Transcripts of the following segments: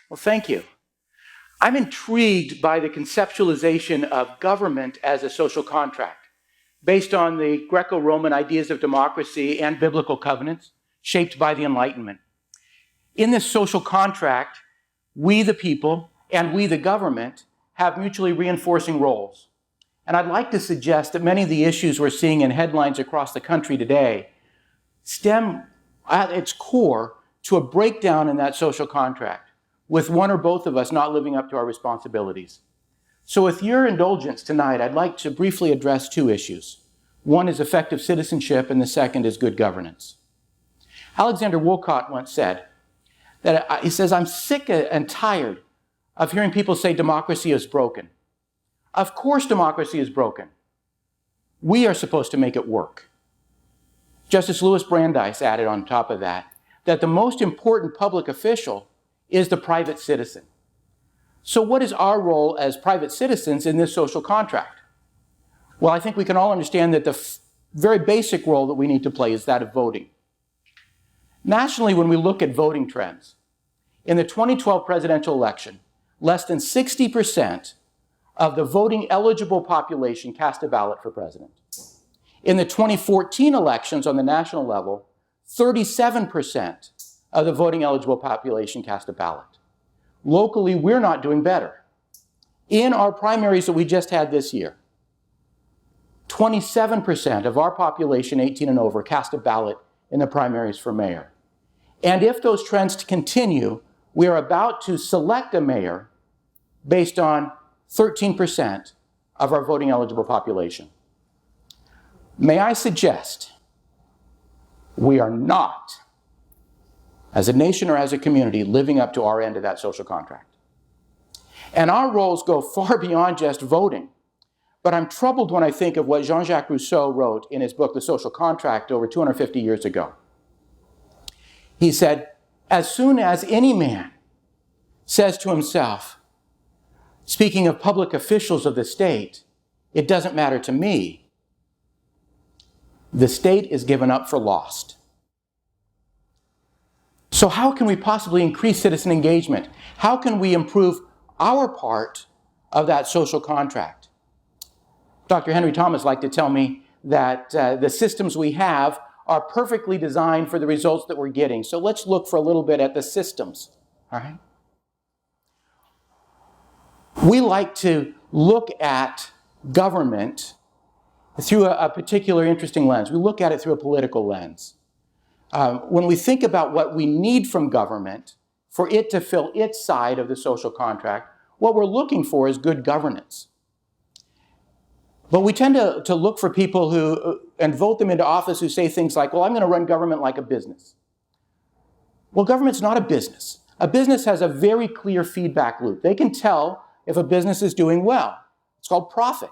Well, thank you. I'm intrigued by the conceptualization of government as a social contract, based on the Greco-Roman ideas of democracy and biblical covenants shaped by the Enlightenment. In this social contract, we the people and we the government have mutually reinforcing roles. And I'd like to suggest that many of the issues we're seeing in headlines across the country today stem at its core to a breakdown in that social contract, with one or both of us not living up to our responsibilities. So with your indulgence tonight, I'd like to briefly address two issues. One is effective citizenship, and the second is good governance. Alexander Woollcott once said that, he says, I'm sick and tired of hearing people say democracy is broken. Of course democracy is broken. We are supposed to make it work. Justice Louis Brandeis added on top of that the most important public official is the private citizen. So what is our role as private citizens in this social contract? Well, I think we can all understand that the very basic role that we need to play is that of voting. Nationally, when we look at voting trends, in the 2012 presidential election, less than 60% of the voting eligible population cast a ballot for president. In the 2014 elections on the national level, 37% of the voting eligible population cast a ballot. Locally, we're not doing better. In our primaries that we just had this year, 27% of our population 18 and over cast a ballot in the primaries for mayor. And if those trends continue, we are about to select a mayor based on 13% of our voting eligible population. May I suggest we are not, as a nation or as a community, living up to our end of that social contract. And our roles go far beyond just voting. But I'm troubled when I think of what Jean-Jacques Rousseau wrote in his book, The Social Contract, over 250 years ago. He said, as soon as any man says to himself, speaking of public officials of the state, it doesn't matter to me, the state is given up for lost. So how can we possibly increase citizen engagement? How can we improve our part of that social contract? Dr. Henry Thomas liked to tell me that the systems we have are perfectly designed for the results that we're getting. So let's look for a little bit at the systems, all right? We like to look at government through a particular interesting lens. We look at it through a political lens. When we think about what we need from government for it to fill its side of the social contract, what we're looking for is good governance. But we tend to look for people who, and vote them into office who say things like, well, I'm going to run government like a business. Well, government's not a business. A business has a very clear feedback loop. They can tell if a business is doing well. It's called profit.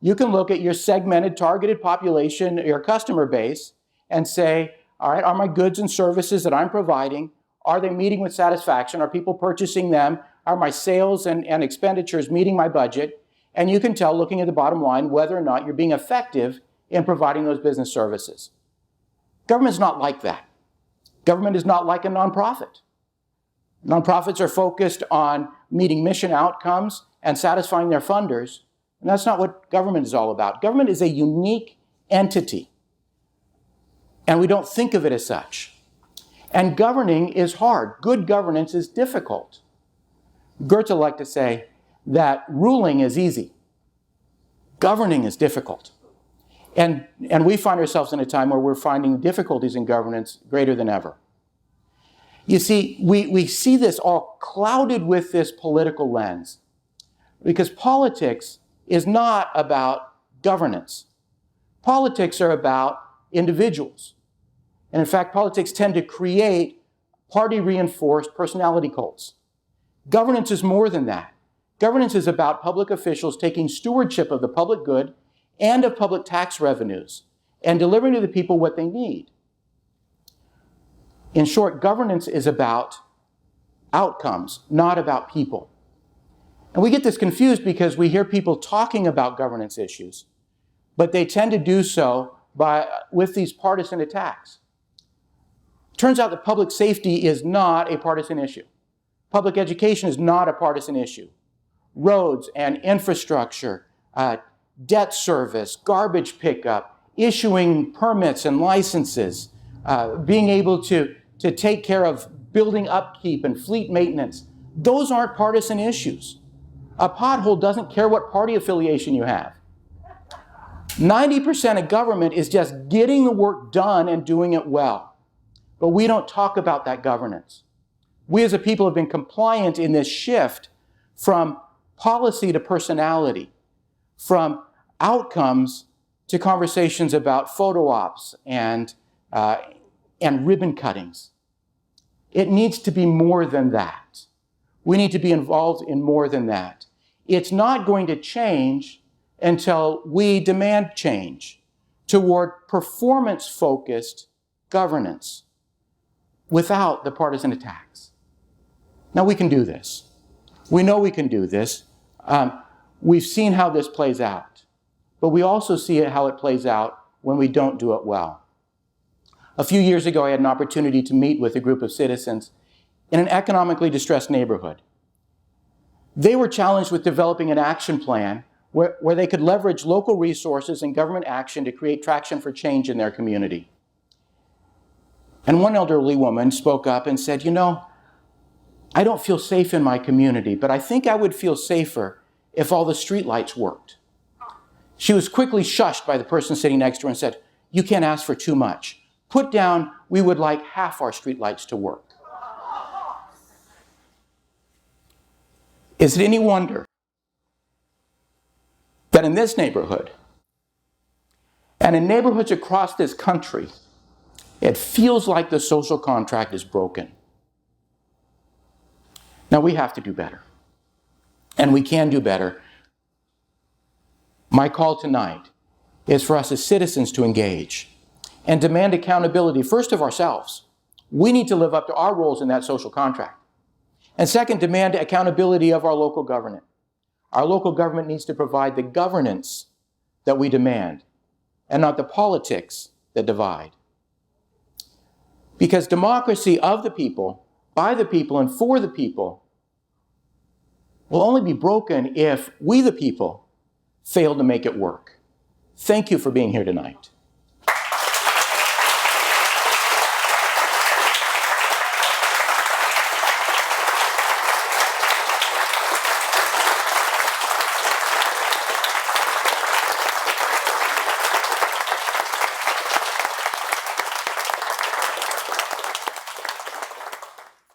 You can look at your segmented, targeted population, your customer base, and say, all right, are my goods and services that I'm providing, are they meeting with satisfaction? Are people purchasing them? Are my sales and expenditures meeting my budget? And you can tell, looking at the bottom line, whether or not you're being effective in providing those business services. Government's not like that. Government is not like a nonprofit. Nonprofits are focused on meeting mission outcomes and satisfying their funders, and that's not what government is all about. Government is a unique entity, and we don't think of it as such. And governing is hard. Good governance is difficult. Goethe liked to say that ruling is easy. Governing is difficult. And we find ourselves in a time where we're finding difficulties in governance greater than ever. You see, we see this all clouded with this political lens, because politics is not about governance. Politics are about individuals. And in fact, politics tend to create party-reinforced personality cults. Governance is more than that. Governance is about public officials taking stewardship of the public good and of public tax revenues and delivering to the people what they need. In short, governance is about outcomes, not about people. And we get this confused because we hear people talking about governance issues, but they tend to do so with these partisan attacks. Turns out that public safety is not a partisan issue. Public education is not a partisan issue. Roads and infrastructure, debt service, garbage pickup, issuing permits and licenses, being able to take care of building upkeep and fleet maintenance, those aren't partisan issues. A pothole doesn't care what party affiliation you have. 90% of government is just getting the work done and doing it well. But we don't talk about that governance. We as a people have been compliant in this shift from policy to personality, from outcomes to conversations about photo ops and ribbon cuttings. It needs to be more than that. We need to be involved in more than that. It's not going to change until we demand change toward performance-focused governance without the partisan attacks. Now, we can do this. We know we can do this. We've seen how this plays out. But we also see how it plays out when we don't do it well. A few years ago, I had an opportunity to meet with a group of citizens in an economically distressed neighborhood. They were challenged with developing an action plan where they could leverage local resources and government action to create traction for change in their community. And one elderly woman spoke up and said, "You know, I don't feel safe in my community, but I think I would feel safer if all the streetlights worked." She was quickly shushed by the person sitting next to her and said, "You can't ask for too much. Put down, we would like half our streetlights to work." Is it any wonder that in this neighborhood and in neighborhoods across this country, it feels like the social contract is broken? Now, we have to do better, and we can do better. My call tonight is for us as citizens to engage and demand accountability, first of ourselves. We need to live up to our roles in that social contract. And second, demand accountability of our local government. Our local government needs to provide the governance that we demand, and not the politics that divide. Because democracy of the people, by the people, and for the people will only be broken if we, the people, fail to make it work. Thank you for being here tonight.